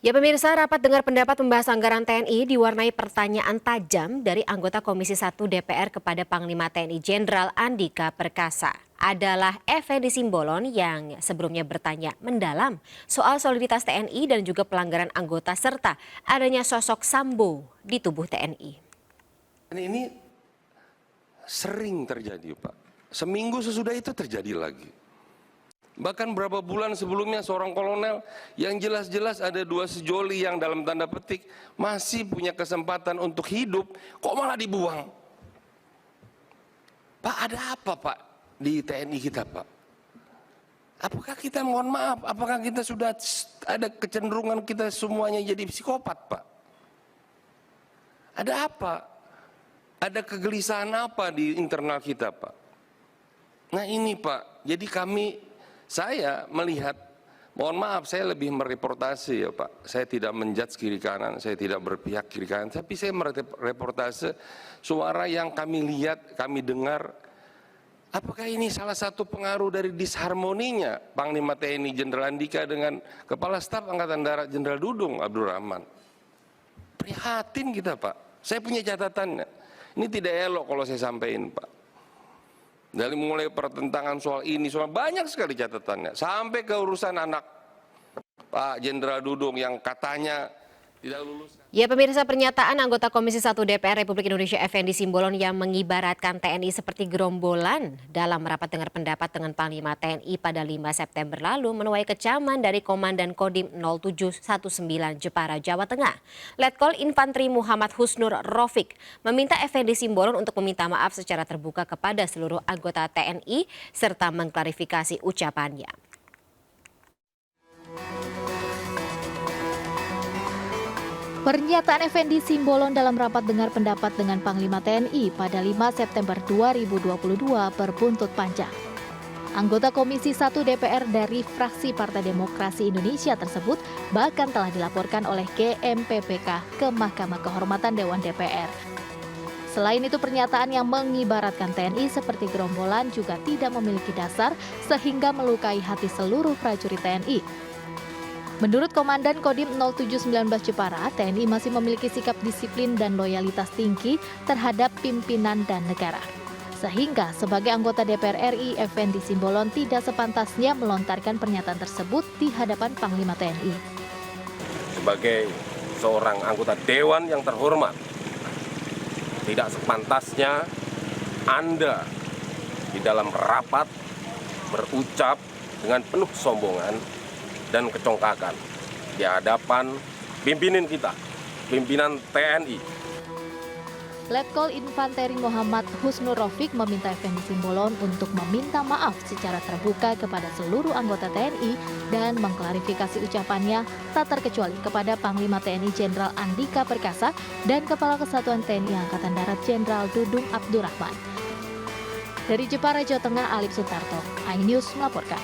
Ya pemirsa, rapat dengar pendapat membahas anggaran TNI diwarnai pertanyaan tajam dari anggota Komisi 1 DPR kepada Panglima TNI Jenderal Andika Perkasa. Adalah Effendi Simbolon yang sebelumnya bertanya mendalam soal soliditas TNI dan juga pelanggaran anggota serta adanya sosok Sambo di tubuh TNI. Ini sering terjadi, Pak. Seminggu sesudah itu terjadi lagi. Bahkan berapa bulan sebelumnya seorang kolonel yang jelas-jelas ada dua sejoli yang dalam tanda petik masih punya kesempatan untuk hidup, kok malah dibuang. Pak, ada apa Pak di TNI kita, Pak? Apakah kita, mohon maaf, apakah kita sudah ada kecenderungan kita semuanya jadi psikopat, Pak? Ada apa? Ada kegelisahan apa di internal kita, Pak? Nah ini Pak, jadi saya melihat, mohon maaf saya lebih mereportase ya Pak, saya tidak menjudge kiri kanan, saya tidak berpihak kiri kanan, tapi saya mereportase suara yang kami lihat, kami dengar. Apakah ini salah satu pengaruh dari disharmoninya Panglima TNI Jenderal Andika dengan Kepala Staf Angkatan Darat Jenderal Dudung Abdurrahman? Prihatin kita Pak, saya punya catatannya, ini tidak elok kalau saya sampaikan Pak. Dari mulai pertentangan soal ini, soal banyak sekali catatannya. Sampai ke urusan anak Pak Jenderal Dudung yang katanya tidak lulus. Ya pemirsa, pernyataan anggota Komisi 1 DPR Republik Indonesia Effendi Simbolon yang mengibaratkan TNI seperti gerombolan dalam rapat dengar pendapat dengan Panglima TNI pada 5 September lalu menuai kecaman dari Komandan Kodim 0719 Jepara, Jawa Tengah. Letkol Infanteri Muhammad Husnur Rofik meminta Effendi Simbolon untuk meminta maaf secara terbuka kepada seluruh anggota TNI serta mengklarifikasi ucapannya. Pernyataan Effendi Simbolon dalam rapat dengar pendapat dengan Panglima TNI pada 5 September 2022 berbuntut panjang. Anggota Komisi 1 DPR dari fraksi Partai Demokrasi Indonesia tersebut bahkan telah dilaporkan oleh GMPPK ke Mahkamah Kehormatan Dewan DPR. Selain itu, pernyataan yang mengibaratkan TNI seperti gerombolan juga tidak memiliki dasar sehingga melukai hati seluruh prajurit TNI. Menurut Komandan Kodim 0719 Jepara, TNI masih memiliki sikap disiplin dan loyalitas tinggi terhadap pimpinan dan negara. Sehingga sebagai anggota DPR RI, Effendi Simbolon tidak sepantasnya melontarkan pernyataan tersebut di hadapan Panglima TNI. Sebagai seorang anggota Dewan yang terhormat, tidak sepantasnya Anda di dalam rapat berucap dengan penuh sombongan dan kecongkakan di hadapan pimpinan kita, pimpinan TNI. Letkol Infanteri Muhammad Husnur Rofik meminta Effendi Simbolon untuk meminta maaf secara terbuka kepada seluruh anggota TNI dan mengklarifikasi ucapannya tak terkecuali kepada Panglima TNI Jenderal Andika Perkasa dan Kepala Kesatuan TNI Angkatan Darat Jenderal Dudung Abdurrahman. Dari Jepara, Jawa Tengah, Alif Sutarto, iNews melaporkan.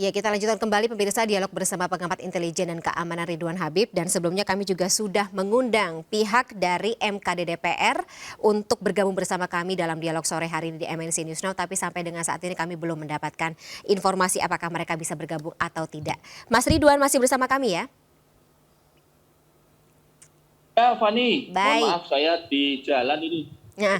Ya, kita lanjutkan kembali pemirsa dialog bersama pengamat intelijen dan keamanan Ridwan Habib. Dan sebelumnya kami juga sudah mengundang pihak dari MKD DPR untuk bergabung bersama kami dalam dialog sore hari ini di MNC News Now. Tapi sampai dengan saat ini kami belum mendapatkan informasi apakah mereka bisa bergabung atau tidak. Mas Ridwan masih bersama kami ya? Ya Fani, baik. Mohon maaf saya di jalan ini. Nah,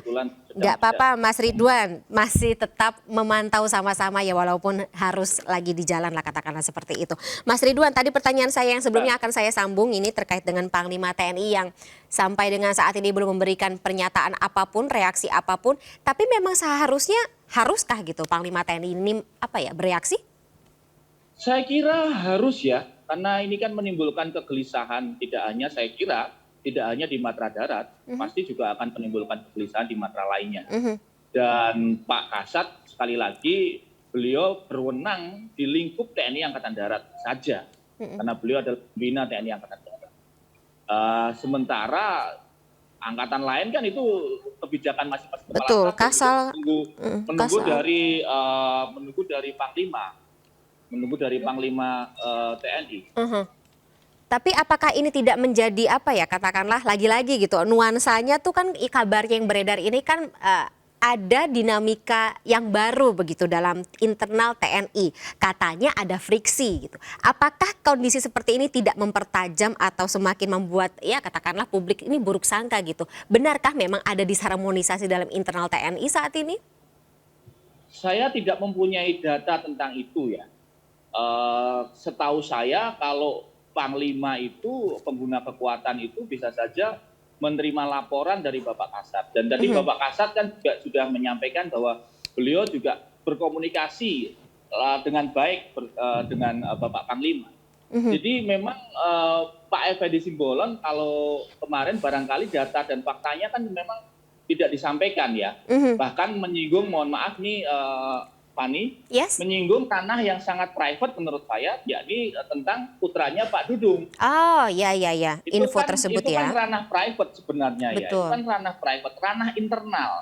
nggak apa-apa Mas Ridwan, masih tetap memantau sama-sama ya walaupun harus lagi di jalan lah katakanlah seperti itu. Mas Ridwan, tadi pertanyaan saya yang sebelumnya akan saya sambung ini terkait dengan Panglima TNI yang sampai dengan saat ini belum memberikan pernyataan apapun, reaksi apapun. Tapi memang seharusnya, haruskah gitu Panglima TNI ini bereaksi? Saya kira harus ya, karena ini kan menimbulkan kegelisahan tidak hanya di matra darat, pasti juga akan menimbulkan kegelisahan di matra lainnya. Dan Pak Kasat, sekali lagi, beliau berwenang di lingkup TNI Angkatan Darat saja, karena beliau adalah pembina TNI Angkatan Darat. Sementara angkatan lain kan itu kebijakan masing-masing kepala Betul, staf, menunggu dari Panglima TNI. Tapi apakah ini tidak menjadi katakanlah lagi-lagi gitu nuansanya tuh kan kabar yang beredar ini kan ada dinamika yang baru begitu dalam internal TNI. Katanya ada friksi gitu. Apakah kondisi seperti ini tidak mempertajam atau semakin membuat ya katakanlah publik ini buruk sangka gitu? Benarkah memang ada disharmonisasi dalam internal TNI saat ini? Saya tidak mempunyai data tentang itu ya. Setahu saya kalau Panglima itu pengguna kekuatan itu bisa saja menerima laporan dari Bapak Kasat. Dan tadi Bapak Kasat kan juga sudah menyampaikan bahwa beliau juga berkomunikasi dengan baik dengan Bapak Panglima. Jadi memang Pak Effendi Simbolon kalau kemarin barangkali data dan faktanya kan memang tidak disampaikan ya. Bahkan menyinggung, mohon maaf nih Fani, menyinggung tanah yang sangat private menurut saya, yakni tentang putranya Pak Dudung. Oh, ya. Info tersebut itu ya. Itu kan ranah private sebenarnya. Betul. Ya. Itu kan ranah private, ranah internal.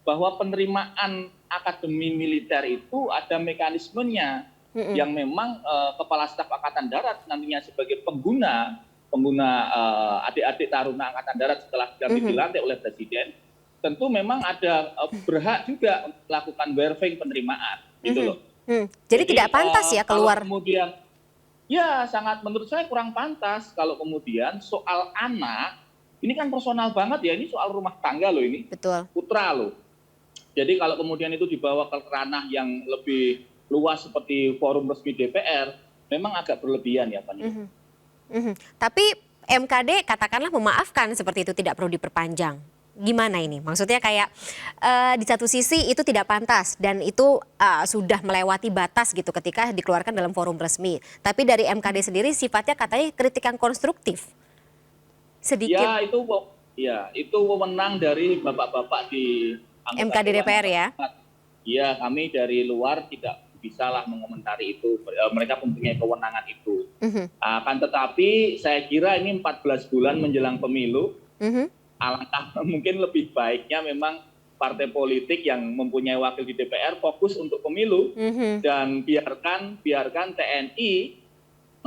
Bahwa penerimaan akademi militer itu ada mekanismenya yang memang Kepala Staf Angkatan Darat nantinya sebagai pengguna adik-adik taruna Angkatan Darat setelah dilantik oleh Presiden, tentu memang ada berhak juga melakukan waiving penerimaan gitu loh. Jadi tidak pantas ya keluar. Kemudian ya sangat menurut saya kurang pantas kalau kemudian soal anak ini kan personal banget ya, ini soal rumah tangga loh ini. Betul. Putra loh. Jadi kalau kemudian itu dibawa ke ranah yang lebih luas seperti forum resmi DPR, memang agak berlebihan ya Pak. Tapi MKD katakanlah memaafkan seperti itu, tidak perlu diperpanjang. Gimana ini? Maksudnya kayak di satu sisi itu tidak pantas dan itu sudah melewati batas gitu ketika dikeluarkan dalam forum resmi. Tapi dari MKD sendiri sifatnya katanya kritik yang konstruktif. Sedikit. Ya itu wewenang dari bapak-bapak di MKD DPR ya. Iya, kami dari luar tidak bisalah mengomentari itu. Mereka mempunyai kewenangan itu. Akan tetapi saya kira ini 14 bulan menjelang pemilu. Alangkah mungkin lebih baiknya memang partai politik yang mempunyai wakil di DPR fokus untuk pemilu dan biarkan TNI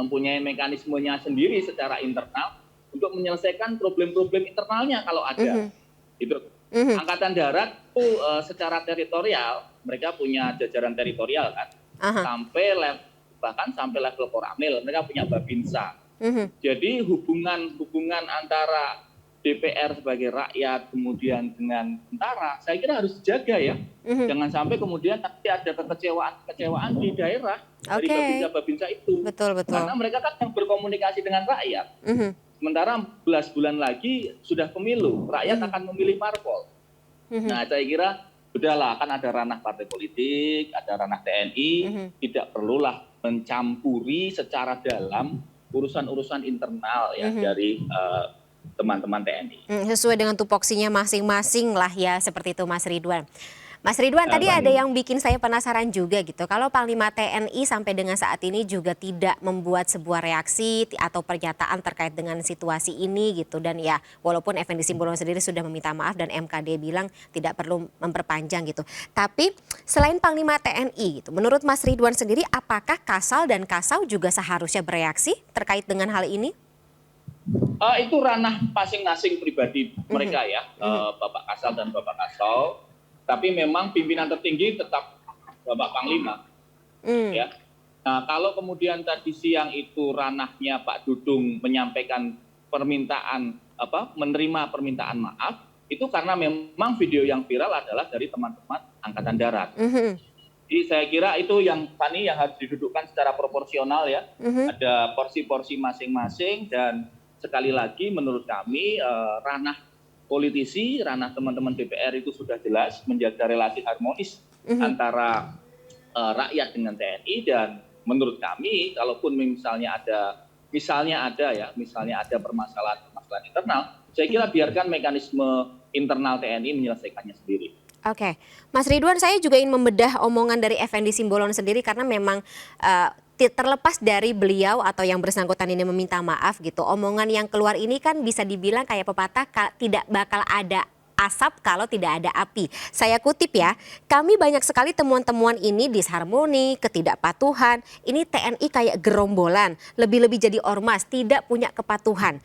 mempunyai mekanismenya sendiri secara internal untuk menyelesaikan problem-problem internalnya kalau ada. Itu Angkatan Darat itu secara teritorial mereka punya jajaran teritorial kan, bahkan sampai level Koramil mereka punya Babinsa. Jadi hubungan antara DPR sebagai rakyat kemudian dengan tentara, saya kira harus dijaga ya. Jangan sampai kemudian nanti ada kekecewaan di daerah dari Babinsa itu. Betul. Karena mereka kan yang berkomunikasi dengan rakyat. Sementara 11 bulan lagi sudah pemilu, rakyat akan memilih parpol. Nah, saya kira udahlah, kan ada ranah partai politik, ada ranah TNI, tidak perlulah mencampuri secara dalam urusan-urusan internal ya dari teman-teman TNI. Sesuai dengan tupoksinya masing-masing lah ya, seperti itu Mas Ridwan. Mas Ridwan, tadi ada yang bikin saya penasaran juga gitu. Kalau Panglima TNI sampai dengan saat ini juga tidak membuat sebuah reaksi atau pernyataan terkait dengan situasi ini gitu. Dan ya walaupun Effendi Simbolon sendiri sudah meminta maaf dan MKD bilang tidak perlu memperpanjang gitu. Tapi selain Panglima TNI gitu, menurut Mas Ridwan sendiri apakah Kasal dan Kasau juga seharusnya bereaksi terkait dengan hal ini? Itu ranah masing-masing pribadi mereka ya, Bapak Kasal dan Bapak Kasau. Tapi memang pimpinan tertinggi tetap Bapak Panglima. Ya. Nah, kalau kemudian tadi siang itu ranahnya Pak Dudung menyampaikan menerima permintaan maaf, itu karena memang video yang viral adalah dari teman-teman Angkatan Darat. Jadi saya kira itu yang harus didudukkan secara proporsional ya. Ada porsi-porsi masing-masing dan sekali lagi menurut kami ranah politisi, ranah teman-teman DPR itu sudah jelas menjaga relasi harmonis antara rakyat dengan TNI, dan menurut kami kalaupun misalnya ada permasalahan internal, saya kira biarkan mekanisme internal TNI menyelesaikannya sendiri. Oke, Mas Ridwan, saya juga ingin membedah omongan dari Effendi Simbolon sendiri karena memang terlepas dari beliau atau yang bersangkutan ini meminta maaf gitu, omongan yang keluar ini kan bisa dibilang kayak pepatah tidak bakal ada asap kalau tidak ada api. Saya kutip ya, kami banyak sekali temuan-temuan ini disharmoni, ketidakpatuhan, ini TNI kayak gerombolan, lebih-lebih jadi ormas, tidak punya kepatuhan.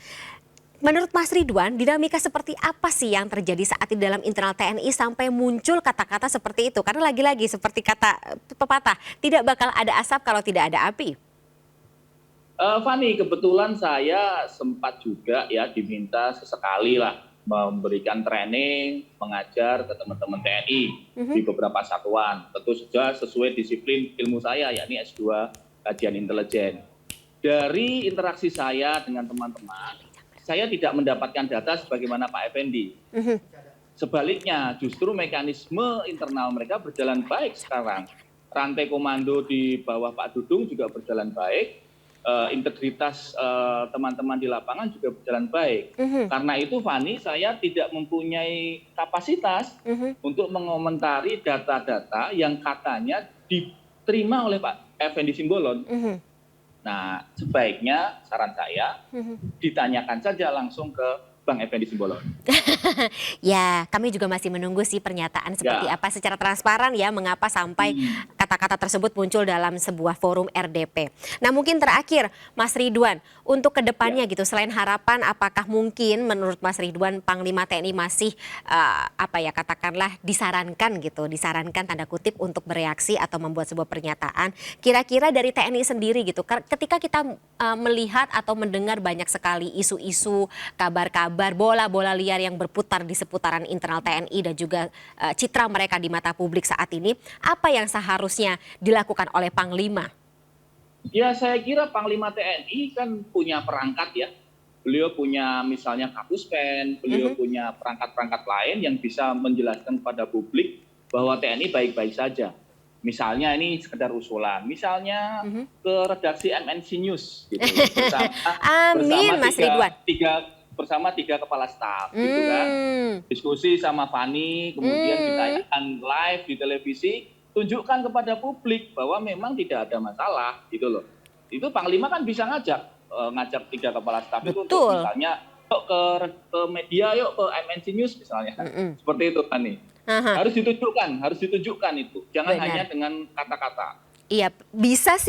menurut Mas Ridwan, dinamika seperti apa sih yang terjadi saat ini dalam internal TNI sampai muncul kata-kata seperti itu? Karena lagi-lagi seperti kata pepatah, tidak bakal ada asap kalau tidak ada api. Fani, kebetulan saya sempat juga ya diminta sesekali lah memberikan training, mengajar ke teman-teman TNI di beberapa satuan. Tentu saja sesuai disiplin ilmu saya, yakni S2 Kajian Intelijen. Dari interaksi saya dengan teman-teman, saya tidak mendapatkan data sebagaimana Pak Effendi. Sebaliknya, justru mekanisme internal mereka berjalan baik sekarang. Rantai komando di bawah Pak Dudung juga berjalan baik. Integritas teman-teman di lapangan juga berjalan baik. Karena itu Fani, saya tidak mempunyai kapasitas untuk mengomentari data-data yang katanya diterima oleh Pak Effendi Simbolon. Nah, sebaiknya saran saya ditanyakan saja langsung ke Bang Effendi Simbolon. Ya, kami juga masih menunggu sih pernyataan seperti apa secara transparan ya, mengapa sampai kata-kata tersebut muncul dalam sebuah forum RDP. Nah, mungkin terakhir Mas Ridwan, untuk kedepannya gitu, selain harapan, apakah mungkin menurut Mas Ridwan Panglima TNI masih katakanlah disarankan tanda kutip untuk bereaksi atau membuat sebuah pernyataan? Kira-kira dari TNI sendiri gitu, ketika kita melihat atau mendengar banyak sekali isu-isu, kabar-kabar, bola-bola liar yang berputar di seputaran internal TNI dan juga citra mereka di mata publik saat ini, apa yang seharusnya dilakukan oleh Panglima? Ya, saya kira Panglima TNI kan punya perangkat ya. Beliau punya misalnya Kapuspen, beliau punya perangkat-perangkat lain yang bisa menjelaskan kepada publik bahwa TNI baik-baik saja. Misalnya ini sekedar usulan, misalnya ke redaksi MNC News gitu, Amin, Mas Ridwan. Bersama tiga kepala staf gitu kan, diskusi sama Fani, kemudian ditayangkan live di televisi, tunjukkan kepada publik bahwa memang tidak ada masalah gitu loh. Itu Panglima kan bisa ngajak tiga kepala staf itu untuk misalnya ke media, yuk ke MNC News misalnya, seperti itu Fani. Harus ditunjukkan itu, jangan hanya dengan kata-kata. Iya, bisa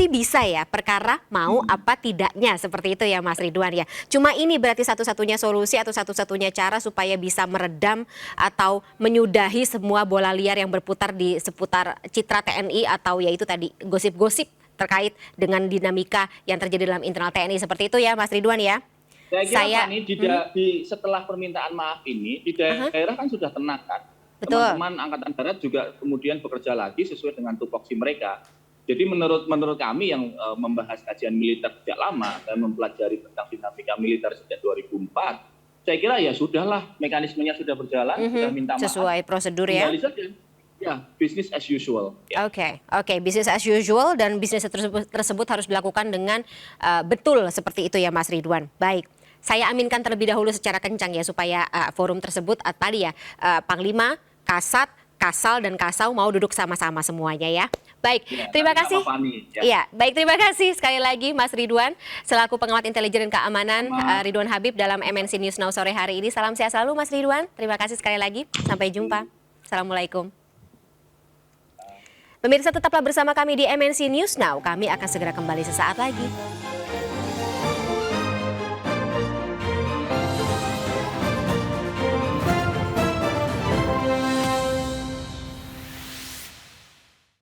ya, perkara mau apa tidaknya, seperti itu ya Mas Ridwan ya. Cuma ini berarti satu-satunya solusi atau satu-satunya cara supaya bisa meredam atau menyudahi semua bola liar yang berputar di seputar citra TNI atau ya itu tadi gosip-gosip terkait dengan dinamika yang terjadi dalam internal TNI, seperti itu ya Mas Ridwan ya. Saya kira setelah permintaan maaf ini di daerah kan sudah tenang kan. Teman-teman Angkatan Darat juga kemudian bekerja lagi sesuai dengan tupoksi mereka. Jadi menurut kami yang membahas kajian militer sejak lama dan mempelajari tentang dinamika militer sejak 2004, saya kira ya sudahlah, mekanismenya sudah berjalan, sudah minta maaf. Sesuai prosedur ya? Ya, business as usual. Ya. Oke, business as usual dan bisnis tersebut harus dilakukan dengan betul seperti itu ya Mas Ridwan. Baik, saya aminkan terlebih dahulu secara kencang ya supaya forum tersebut tadi ya Panglima, Kasat, Kasal dan Kasau mau duduk sama-sama semuanya ya. Baik, terima kasih. Iya, baik, terima kasih sekali lagi Mas Ridwan selaku pengamat intelijen dan keamanan Ridwan Habib dalam MNC News Now sore hari ini. Salam sehat selalu Mas Ridwan. Terima kasih sekali lagi. Sampai jumpa. Assalamualaikum. Pemirsa, tetaplah bersama kami di MNC News Now. Kami akan segera kembali sesaat lagi.